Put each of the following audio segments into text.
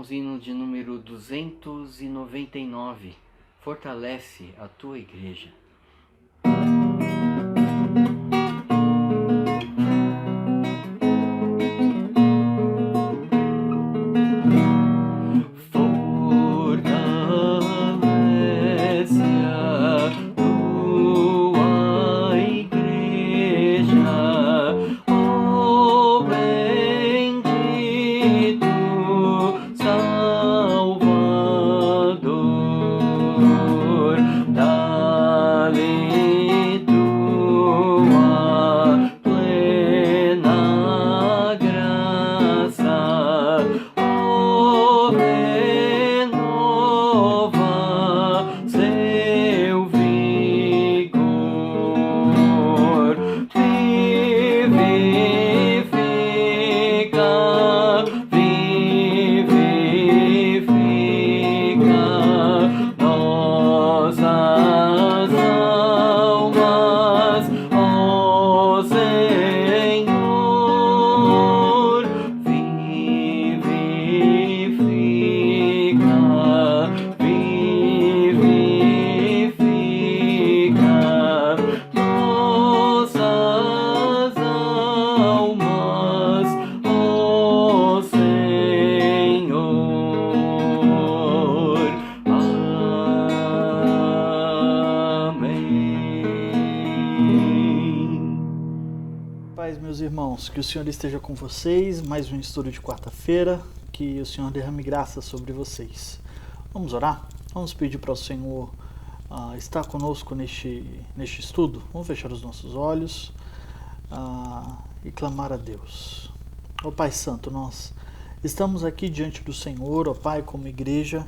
irmãos, hino de número 299. Fortalece a tua igreja. Meus irmãos, que o Senhor esteja com vocês, mais um estudo de quarta-feira, que o Senhor derrame graça sobre vocês. Vamos orar? Vamos pedir para o Senhor estar conosco neste estudo. Vamos fechar os nossos olhos e clamar a Deus. Ó Pai Santo, nós estamos aqui diante do Senhor, ó Pai, como igreja,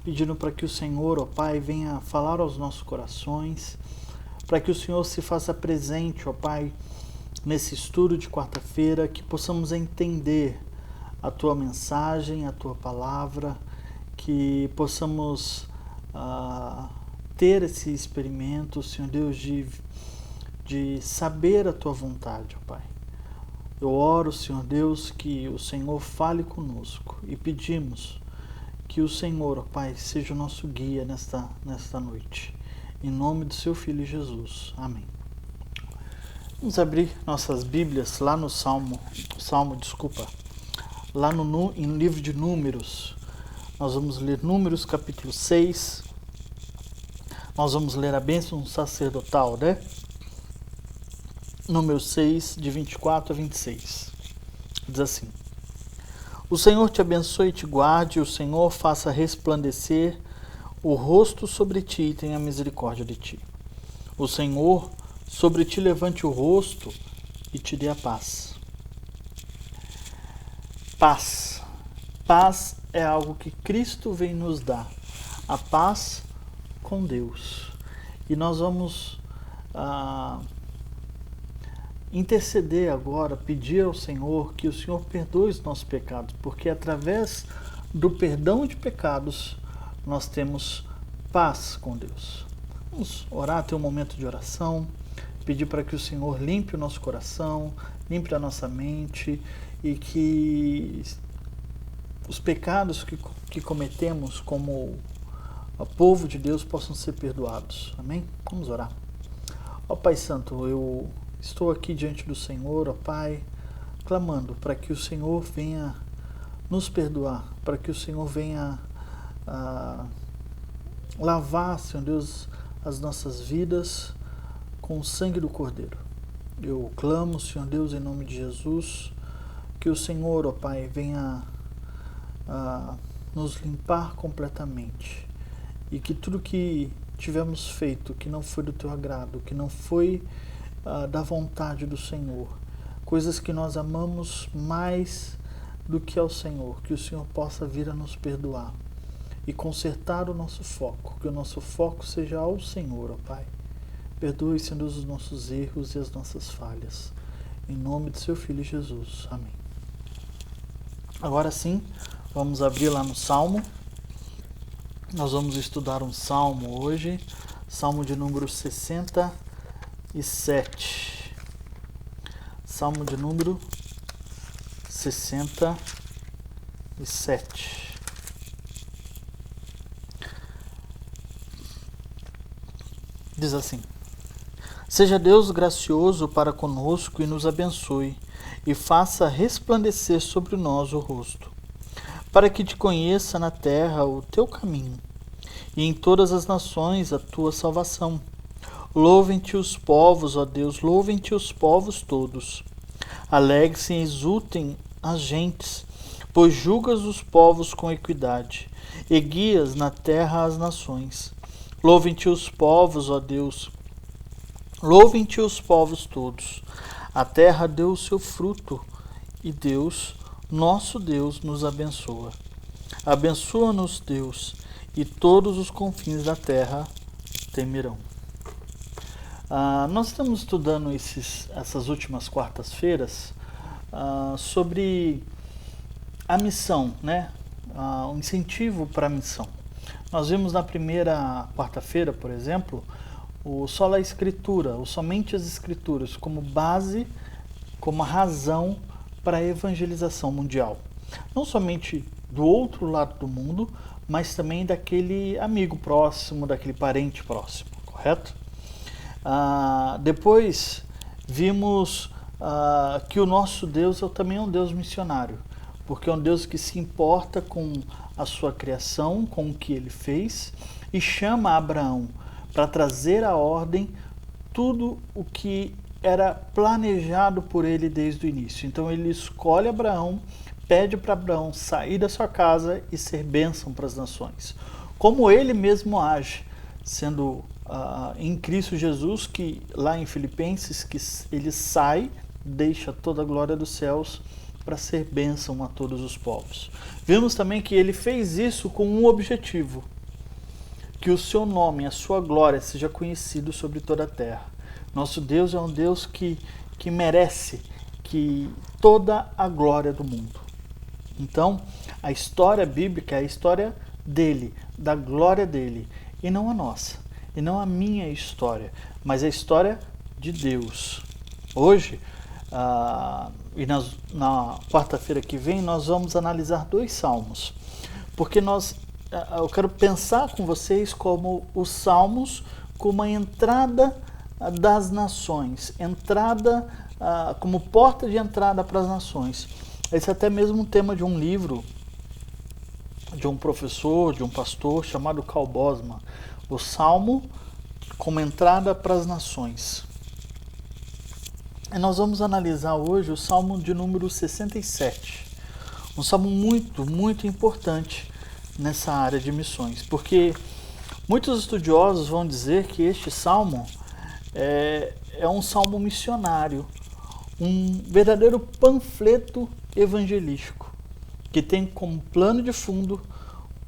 pedindo para que o Senhor, ó Pai, venha falar aos nossos corações, para que o Senhor se faça presente, ó Pai, nesse estudo de quarta-feira, que possamos entender a Tua mensagem, a Tua palavra, que possamos ter esse experimento, Senhor Deus, de saber a Tua vontade, ó Pai. Eu oro, Senhor Deus, que o Senhor fale conosco e pedimos que o Senhor, ó Pai, seja o nosso guia nesta noite. Em nome do Seu Filho Jesus. Amém. Vamos abrir nossas Bíblias lá no lá no livro de Números. Nós vamos ler Números capítulo 6. Nós vamos ler a bênção sacerdotal, né? Número 6, de 24 a 26. Diz assim: O Senhor te abençoe e te guarde, o Senhor faça resplandecer o rosto sobre ti e tenha misericórdia de ti. O Senhor sobre ti levante o rosto e te dê a paz. Paz. Paz é algo que Cristo vem nos dar. A paz com Deus. E nós vamos interceder agora, pedir ao Senhor que o Senhor perdoe os nossos pecados, porque através do perdão de pecados nós temos paz com Deus. Vamos orar, ter um momento de oração. Pedir para que o Senhor limpe o nosso coração, limpe a nossa mente e que os pecados que cometemos como povo de Deus possam ser perdoados. Amém? Vamos orar. Ó Pai Santo, eu estou aqui diante do Senhor, ó Pai, clamando para que o Senhor venha nos perdoar, para que o Senhor venha lavar, Senhor Deus, as nossas vidas com o sangue do Cordeiro. Eu clamo, Senhor Deus, em nome de Jesus, que o Senhor, ó Pai, venha nos limpar completamente e que tudo que tivemos feito, que não foi do Teu agrado, que não foi da vontade do Senhor, coisas que nós amamos mais do que ao Senhor, que o Senhor possa vir a nos perdoar e consertar o nosso foco, que o nosso foco seja ao Senhor, ó Pai. Perdoe, Senhor Deus, os nossos erros e as nossas falhas. Em nome de Seu Filho Jesus. Amém. Agora sim, vamos abrir lá no Salmo. Nós vamos estudar um Salmo hoje. Salmo de número 67. Salmo de número 67. Diz assim: Seja Deus gracioso para conosco e nos abençoe, e faça resplandecer sobre nós o rosto, para que te conheça na terra o teu caminho, e em todas as nações a tua salvação. Louvem-te os povos, ó Deus, louvem-te os povos todos. Alegrem-se e exultem as gentes, pois julgas os povos com equidade, e guias na terra as nações. Louvem-te os povos, ó Deus, louvem-te os povos todos. A terra deu o seu fruto, e Deus, nosso Deus, nos abençoa. Abençoa-nos, Deus, e todos os confins da terra temerão. Nós estamos estudando essas últimas quartas-feiras sobre a missão, né? O incentivo para a missão. Nós vimos na primeira quarta-feira, por exemplo, o sola escritura, o somente as escrituras, como base, como razão para a evangelização mundial. Não somente do outro lado do mundo, mas também daquele amigo próximo, daquele parente próximo, correto? Depois vimos que o nosso Deus também é um Deus missionário, porque é um Deus que se importa com a sua criação, com o que ele fez, e chama Abraão para trazer à ordem tudo o que era planejado por ele desde o início. Então ele escolhe Abraão, pede para Abraão sair da sua casa e ser bênção para as nações. Como ele mesmo age, sendo em Cristo Jesus, que lá em Filipenses, que ele sai, deixa toda a glória dos céus para ser bênção a todos os povos. Vimos também que ele fez isso com um objetivo: que o seu nome, a sua glória seja conhecido sobre toda a terra. Nosso Deus é um Deus que merece toda a glória do mundo. Então, a história bíblica é a história dele, da glória dele, e não a nossa, e não a minha história, mas a história de Deus. Hoje, e na quarta-feira que vem, nós vamos analisar 2 salmos, porque eu quero pensar com vocês como os salmos como a entrada das nações, como porta de entrada para as nações. Esse é até mesmo um tema de um livro de um professor, de um pastor chamado Karl Bosman, o Salmo como entrada para as nações. E nós vamos analisar hoje o Salmo de número 67, um salmo muito, muito importante nessa área de missões, porque muitos estudiosos vão dizer que este salmo é um salmo missionário, um verdadeiro panfleto evangelístico, que tem como plano de fundo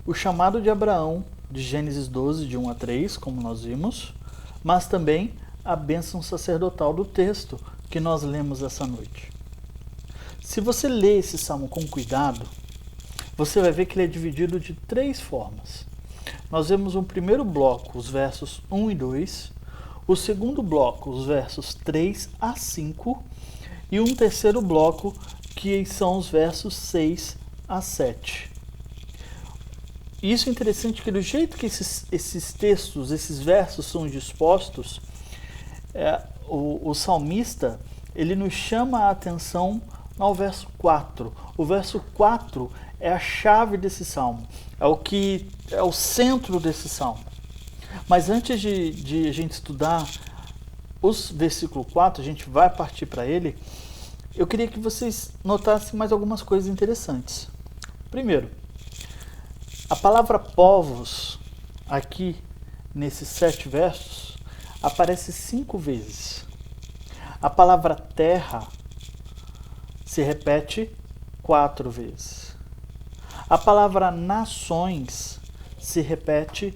o chamado de Abraão, de Gênesis 12, de 1 a 3, como nós vimos, mas também a bênção sacerdotal do texto que nós lemos essa noite. Se você ler esse salmo com cuidado, você vai ver que ele é dividido de 3 formas. Nós vemos um primeiro bloco, os versos 1 e 2, o segundo bloco, os versos 3 a 5, e um terceiro bloco, que são os versos 6 a 7. E isso é interessante, que do jeito que esses textos, esses versos são dispostos, o salmista, ele nos chama a atenção ao verso 4. O verso 4 é a chave desse salmo, é o centro desse salmo. Mas antes de a gente estudar os versículo 4, a gente vai partir para ele, eu queria que vocês notassem mais algumas coisas interessantes. Primeiro, a palavra povos, aqui nesses 7 versos, aparece 5 vezes. A palavra terra se repete 4 vezes. A palavra nações se repete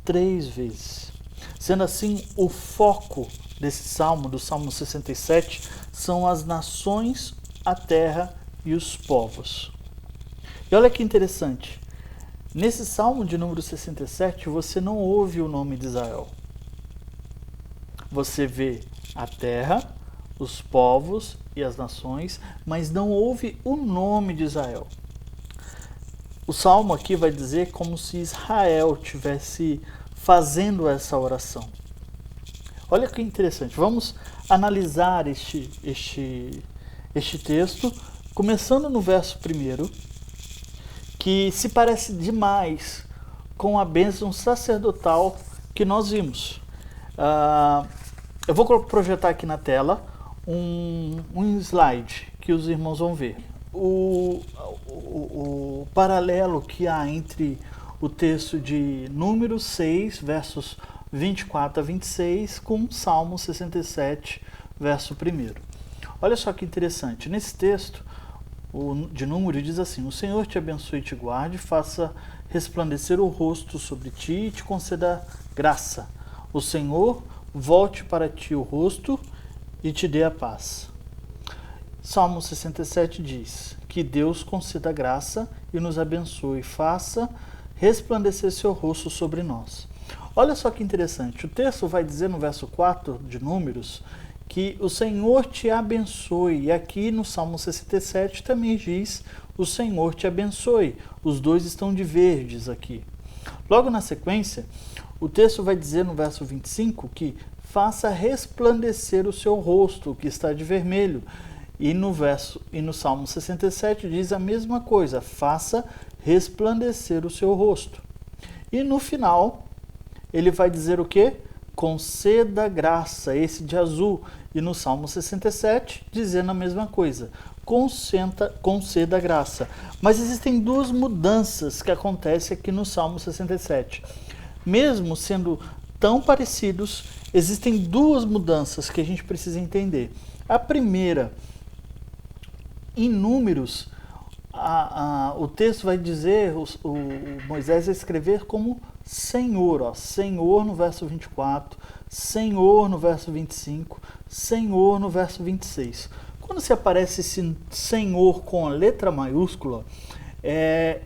3 vezes. Sendo assim, o foco desse salmo, do Salmo 67, são as nações, a terra e os povos. E olha que interessante, nesse salmo de número 67, você não ouve o nome de Israel. Você vê a terra, os povos e as nações, mas não ouve o nome de Israel. O salmo aqui vai dizer como se Israel estivesse fazendo essa oração. Olha que interessante. Vamos analisar este texto, começando no verso 1, que se parece demais com a bênção sacerdotal que nós vimos. Eu vou projetar aqui na tela um slide que os irmãos vão ver. O paralelo que há entre o texto de Números 6, versos 24 a 26, com Salmo 67, verso 1. Olha só que interessante. Nesse texto de Números diz assim: o Senhor te abençoe e te guarde, faça resplandecer o rosto sobre ti e te conceda graça. O Senhor volte para ti o rosto e te dê a paz. Salmo 67 diz: que Deus conceda graça e nos abençoe, faça resplandecer seu rosto sobre nós. Olha só que interessante, o texto vai dizer no verso 4 de Números que o Senhor te abençoe, e aqui no Salmo 67 também diz: o Senhor te abençoe. Os dois estão de verdes aqui. Logo na sequência, o texto vai dizer no verso 25 que faça resplandecer o seu rosto, que está de vermelho. E no Salmo 67 diz a mesma coisa: faça resplandecer o seu rosto. E no final, ele vai dizer o quê? Conceda graça, esse de azul. E no Salmo 67, dizendo a mesma coisa: conceda graça. Mas existem duas mudanças que acontecem aqui no Salmo 67. Mesmo sendo tão parecidos, existem duas mudanças que a gente precisa entender. A primeira, em Números, o texto vai dizer, o Moisés vai escrever como Senhor, Senhor no verso 24, Senhor no verso 25, Senhor no verso 26. Quando se aparece esse Senhor com a letra maiúscula, é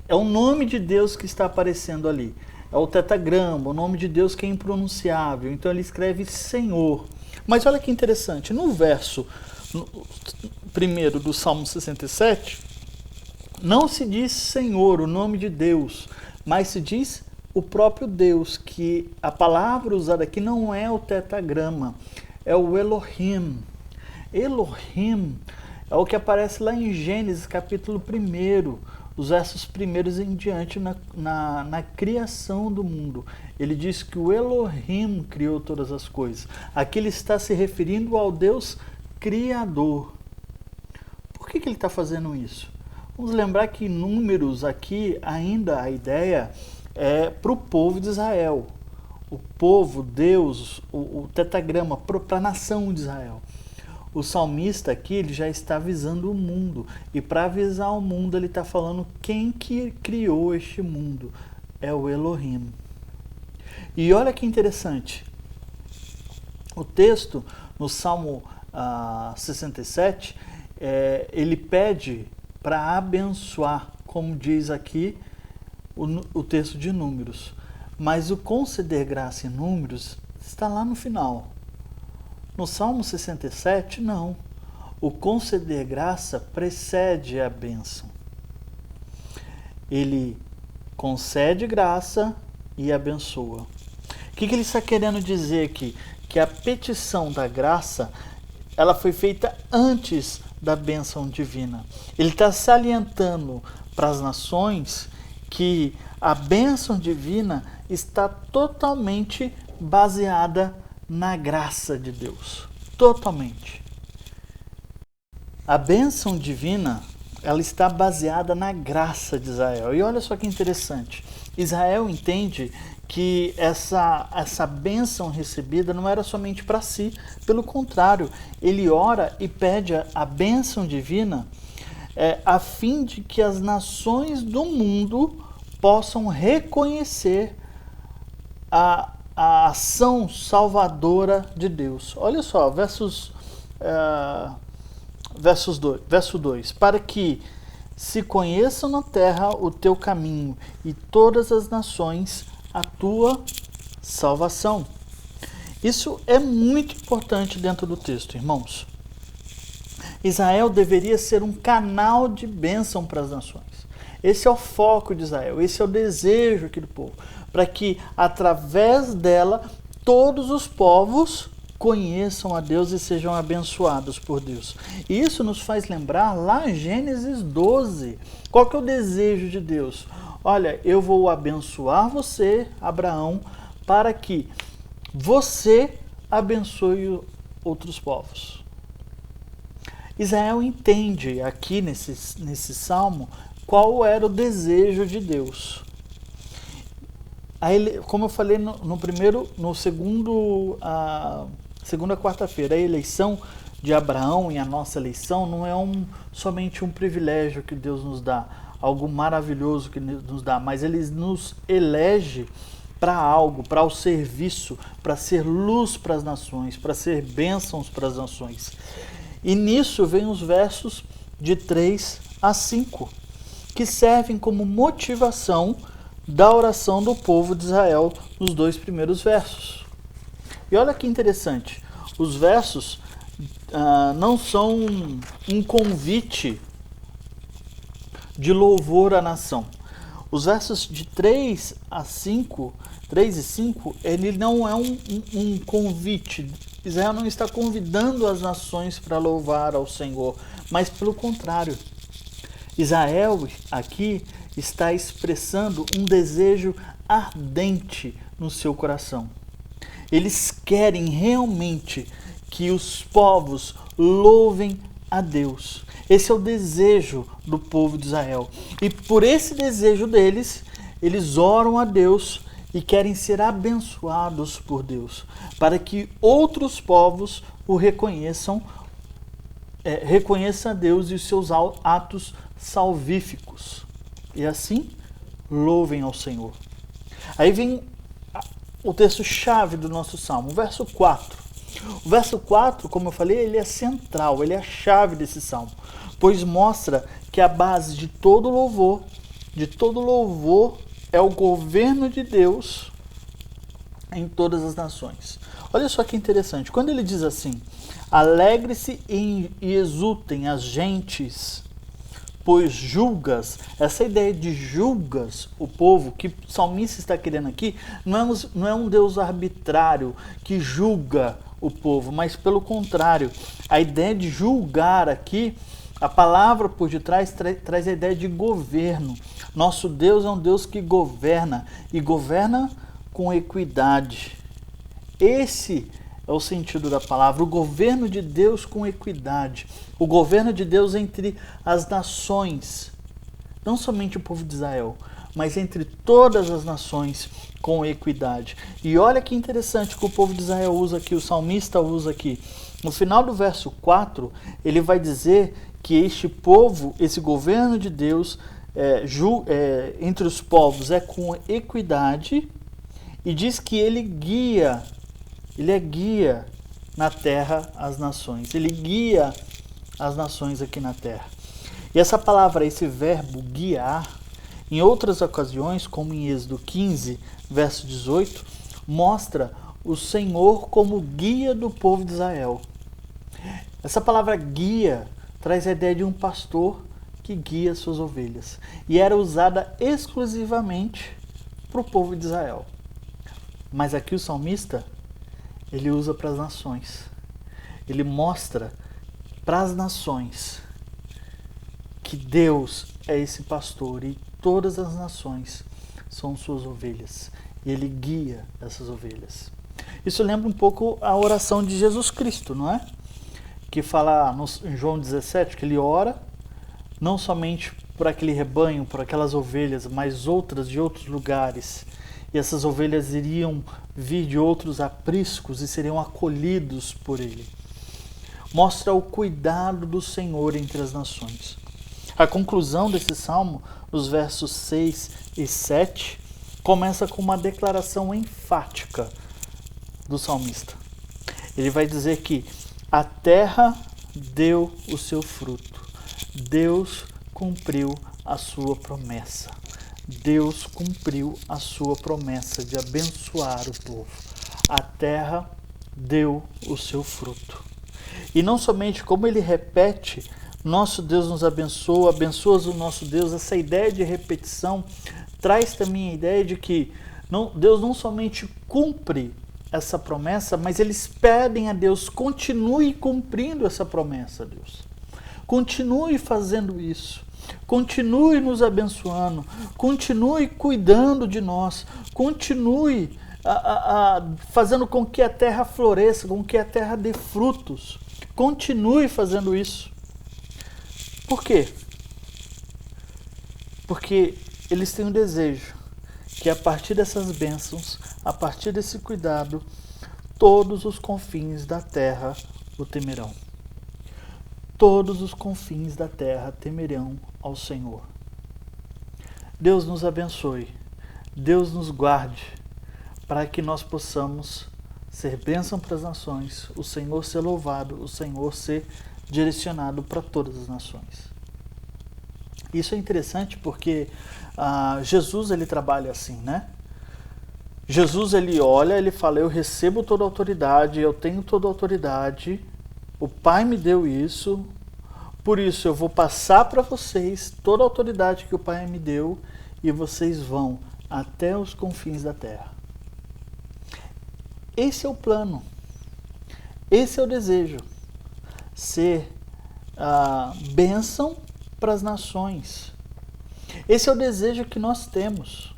o nome de Deus que está aparecendo ali. É o tetagrama, o nome de Deus que é impronunciável. Então ele escreve Senhor. Mas olha que interessante, no verso 1 do Salmo 67, não se diz Senhor, o nome de Deus, mas se diz o próprio Deus, que a palavra usada aqui não é o tetagrama, é o Elohim. Elohim é o que aparece lá em Gênesis capítulo 1, os versos 1 em diante, na criação do mundo. Ele diz que o Elohim criou todas as coisas. Aqui ele está se referindo ao Deus Criador. Por que ele está fazendo isso? Vamos lembrar que em Números aqui ainda a ideia é para o povo de Israel. O povo, Deus, o tetagrama, para a nação de Israel. O salmista aqui ele já está avisando o mundo. E para avisar o mundo ele está falando quem que criou este mundo. É o Elohim. E olha que interessante. O texto no Salmo 67, ele pede para abençoar, como diz aqui o texto de Números. Mas o conceder graça em Números está lá no final. No Salmo 67, não. O conceder graça precede a bênção. Ele concede graça e abençoa. O que ele está querendo dizer aqui? Que a petição da graça, ela foi feita antes da bênção divina. Ele está salientando para as nações que a bênção divina está totalmente baseada na graça de Deus. Totalmente. A bênção divina, ela está baseada na graça de Israel. E olha só que interessante. Israel entende que essa bênção recebida não era somente para si. Pelo contrário, ele ora e pede a bênção divina a fim de que as nações do mundo possam reconhecer a ação salvadora de Deus. Olha só, verso 2. Para que se conheçam na terra o teu caminho e todas as nações a tua salvação. Isso é muito importante dentro do texto, irmãos. Israel deveria ser um canal de bênção para as nações. Esse é o foco de Israel, esse é o desejo aqui do povo, para que através dela todos os povos conheçam a Deus e sejam abençoados por Deus. E isso nos faz lembrar lá em Gênesis 12. Qual que é o desejo de Deus? Olha, eu vou abençoar você, Abraão, para que você abençoe outros povos. Israel entende aqui nesse salmo qual era o desejo de Deus. Aí, como eu falei no segunda quarta-feira, a eleição de Abraão e a nossa eleição não é somente um privilégio que Deus nos dá, algo maravilhoso que nos dá, mas Ele nos elege para algo, para o serviço, para ser luz para as nações, para ser bênçãos para as nações. E nisso vem os versos de 3 a 5, que servem como motivação da oração do povo de Israel nos 2 primeiros versos. E olha que interessante, os versos não são um convite de louvor à nação. Os versos de 3 e 5, ele não é um convite. Israel não está convidando as nações para louvar ao Senhor, mas pelo contrário. Israel aqui está expressando um desejo ardente no seu coração. Eles querem realmente que os povos louvem a Deus. Esse é o desejo do povo de Israel. E por esse desejo deles, eles oram a Deus e querem ser abençoados por Deus, para que outros povos o reconheçam a Deus e os seus atos salvíficos. E assim, louvem ao Senhor. Aí vem o texto-chave do nosso salmo, o verso 4. O verso 4, como eu falei, ele é central, ele é a chave desse salmo, pois mostra que a base de todo louvor é o governo de Deus em todas as nações. Olha só que interessante, quando ele diz assim: alegre-se e exultem as gentes, pois julgas. Essa ideia de julgas o povo, que o salmista está querendo aqui, não é um Deus arbitrário que julga o povo, mas pelo contrário, a ideia de julgar aqui, a palavra por detrás traz a ideia de governo. Nosso Deus é um Deus que governa, e governa com equidade. Esse é o sentido da palavra, o governo de Deus com equidade, o governo de Deus entre as nações, não somente o povo de Israel, mas entre todas as nações com equidade. E olha que interessante que o povo de Israel usa aqui, o salmista usa aqui. No final do verso 4, ele vai dizer que este povo, esse governo de Deus entre os povos é com equidade, e diz que ele é guia na terra as nações. Ele guia as nações aqui na terra. E essa palavra, esse verbo guiar, em outras ocasiões, como em Êxodo 15, verso 18, mostra o Senhor como guia do povo de Israel. Essa palavra guia traz a ideia de um pastor que guia suas ovelhas. E era usada exclusivamente para o povo de Israel. Mas aqui o salmista, ele usa para as nações. Ele mostra para as nações que Deus é esse pastor e todas as nações são suas ovelhas. E ele guia essas ovelhas. Isso lembra um pouco a oração de Jesus Cristo, não é? Que fala em João 17 que ele ora não somente por aquele rebanho, por aquelas ovelhas, mas outras de outros lugares. E essas ovelhas iriam vir de outros apriscos e seriam acolhidos por ele. Mostra o cuidado do Senhor entre as nações. A conclusão desse salmo, nos versos 6 e 7, começa com uma declaração enfática do salmista. Ele vai dizer que a terra deu o seu fruto. Deus cumpriu a sua promessa. Deus cumpriu a sua promessa de abençoar o povo. A terra deu o seu fruto. E não somente, como ele repete, nosso Deus nos abençoa, abençoa o nosso Deus, essa ideia de repetição traz também a ideia de que Deus não somente cumpre essa promessa, mas eles pedem a Deus, continue cumprindo essa promessa, Deus. Continue fazendo isso. Continue nos abençoando. Continue cuidando de nós. Continue fazendo com que a terra floresça, com que a terra dê frutos. Continue fazendo isso. Por quê? Porque eles têm um desejo que a partir dessas bênçãos, a partir desse cuidado, todos os confins da terra o temerão. Todos os confins da terra temerão ao Senhor. Deus nos abençoe, Deus nos guarde, para que nós possamos ser bênção para as nações, o Senhor ser louvado, o Senhor ser direcionado para todas as nações. Isso é interessante porque Jesus ele trabalha assim, né? Jesus ele olha, ele fala, eu recebo toda a autoridade, eu tenho toda a autoridade, o Pai me deu isso, por isso eu vou passar para vocês toda a autoridade que o Pai me deu e vocês vão até os confins da terra. Esse é o plano, esse é o desejo, ser bênção para as nações. Esse é o desejo que nós temos,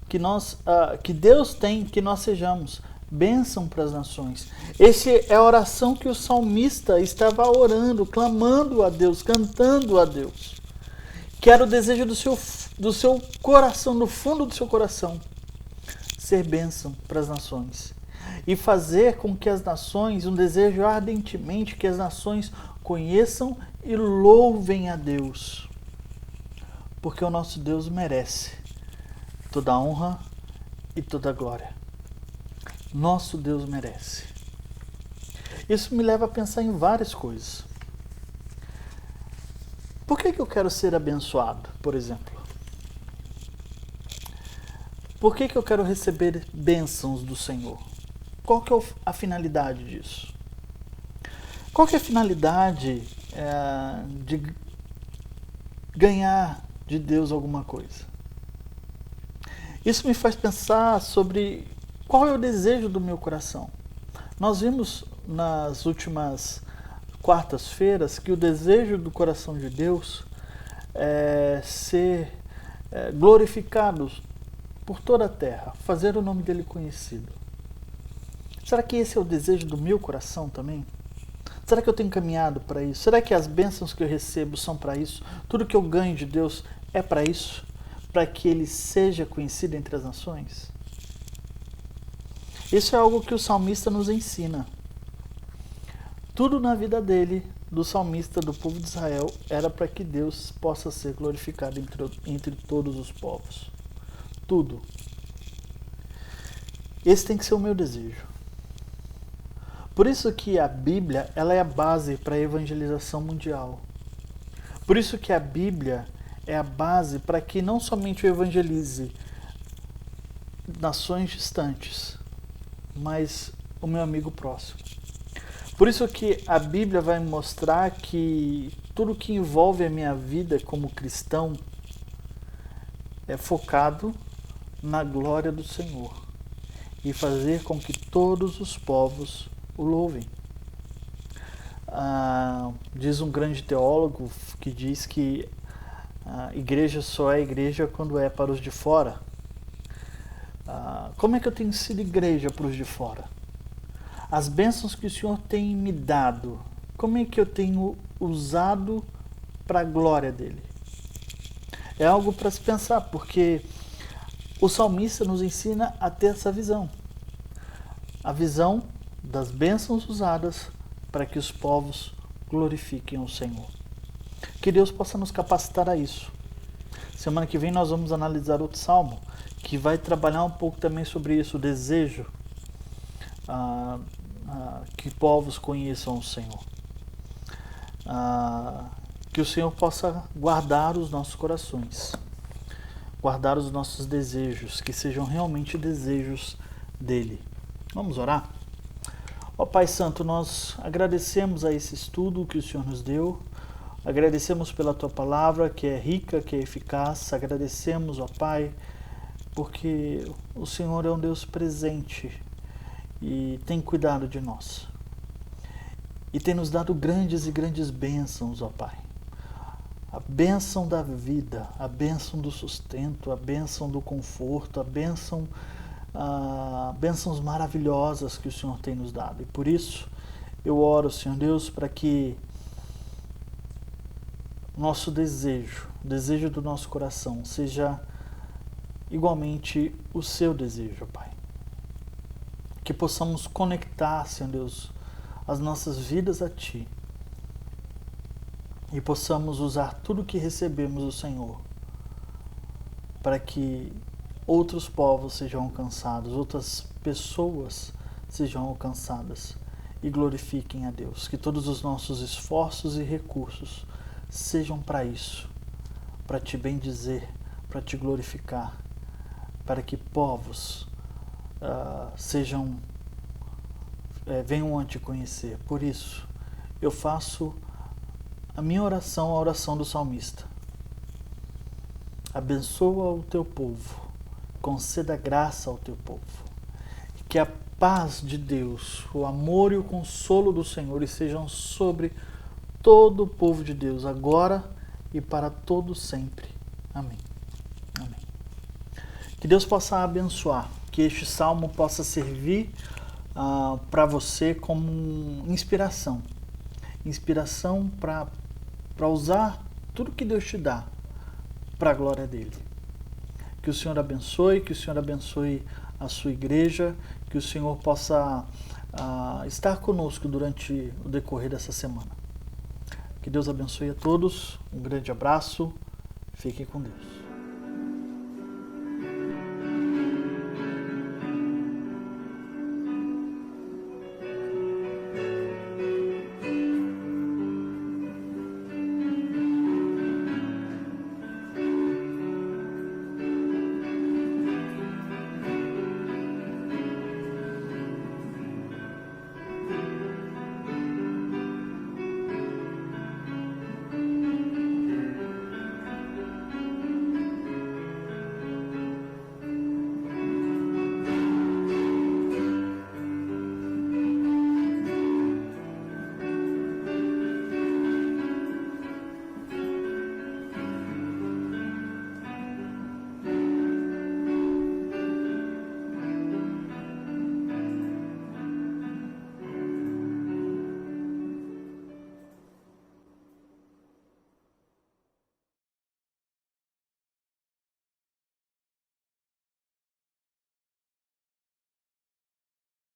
que Deus tem, que nós sejamos bênção para as nações. Essa é a oração que o salmista estava orando, clamando a Deus, cantando a Deus. Que era o desejo do seu coração, do fundo do seu coração, ser bênção para as nações. E fazer com que as nações, um desejo ardentemente, que as nações conheçam e louvem a Deus. Porque o nosso Deus merece toda a honra e toda a glória. Nosso Deus merece. Isso me leva a pensar em várias coisas. Por que eu quero ser abençoado, por exemplo? Por que eu quero receber bênçãos do Senhor? Qual que é a finalidade disso? Qual que é a finalidade de ganhar de Deus alguma coisa? Isso me faz pensar sobre qual é o desejo do meu coração. Nós vimos nas últimas quartas-feiras que o desejo do coração de Deus é ser glorificado por toda a terra, fazer o nome dele conhecido. Será que esse é o desejo do meu coração também? Será que eu tenho caminhado para isso? Será que as bênçãos que eu recebo são para isso? Tudo que eu ganho de Deus é para isso? Para que ele seja conhecido entre as nações? Isso é algo que o salmista nos ensina. Tudo na vida dele, do salmista, do povo de Israel, era para que Deus possa ser glorificado entre todos os povos. Tudo. Esse tem que ser o meu desejo. Por isso que a Bíblia ela é a base para a evangelização mundial. Por isso que a Bíblia é a base para que não somente eu evangelize nações distantes, mas o meu amigo próximo. Por isso que a Bíblia vai mostrar que tudo que envolve a minha vida como cristão é focado na glória do Senhor e fazer com que todos os povos o louvem. Diz um grande teólogo que diz que a igreja só é igreja quando é para os de fora. Como é que eu tenho sido igreja para os de fora? As bênçãos que o Senhor tem me dado, como é que eu tenho usado para a glória dele? É algo para se pensar, porque o salmista nos ensina a ter essa visão. A visão das bênçãos usadas para que os povos glorifiquem o Senhor. Que Deus possa nos capacitar a isso. Semana que vem nós vamos analisar outro salmo que vai trabalhar um pouco também sobre isso, o desejo que povos conheçam o Senhor. Que o Senhor possa guardar os nossos corações, guardar os nossos desejos, que sejam realmente desejos dele. Vamos orar? Ó Pai Santo, nós agradecemos a esse estudo que o Senhor nos deu, agradecemos pela Tua palavra, que é rica, que é eficaz, agradecemos, ó Pai, porque o Senhor é um Deus presente e tem cuidado de nós. E tem nos dado grandes e grandes bênçãos, ó Pai. A bênção da vida, a bênção do sustento, a bênção do conforto, bênçãos maravilhosas que o Senhor tem nos dado. E por isso eu oro, Senhor Deus, para que nosso desejo, o desejo do nosso coração, seja igualmente o seu desejo, Pai. Que possamos conectar, Senhor Deus, as nossas vidas a Ti e possamos usar tudo que recebemos do Senhor para que outros povos sejam alcançados, outras pessoas sejam alcançadas e glorifiquem a Deus. Que todos os nossos esforços e recursos sejam para isso, para Te bendizer, para Te glorificar, para que povos venham a Te conhecer. Por isso, eu faço a minha oração, a oração do salmista. Abençoa o Teu povo, conceda graça ao Teu povo, que a paz de Deus, o amor e o consolo do Senhor estejam sobre todo o povo de Deus, agora e para todo sempre. Amém. Amém. Que Deus possa abençoar, que este salmo possa servir para você como inspiração para usar tudo que Deus te dá para a glória dele. Que o Senhor abençoe, que o Senhor abençoe a sua igreja, que o Senhor possa estar conosco durante o decorrer dessa semana. Que Deus abençoe a todos, um grande abraço, fiquem com Deus.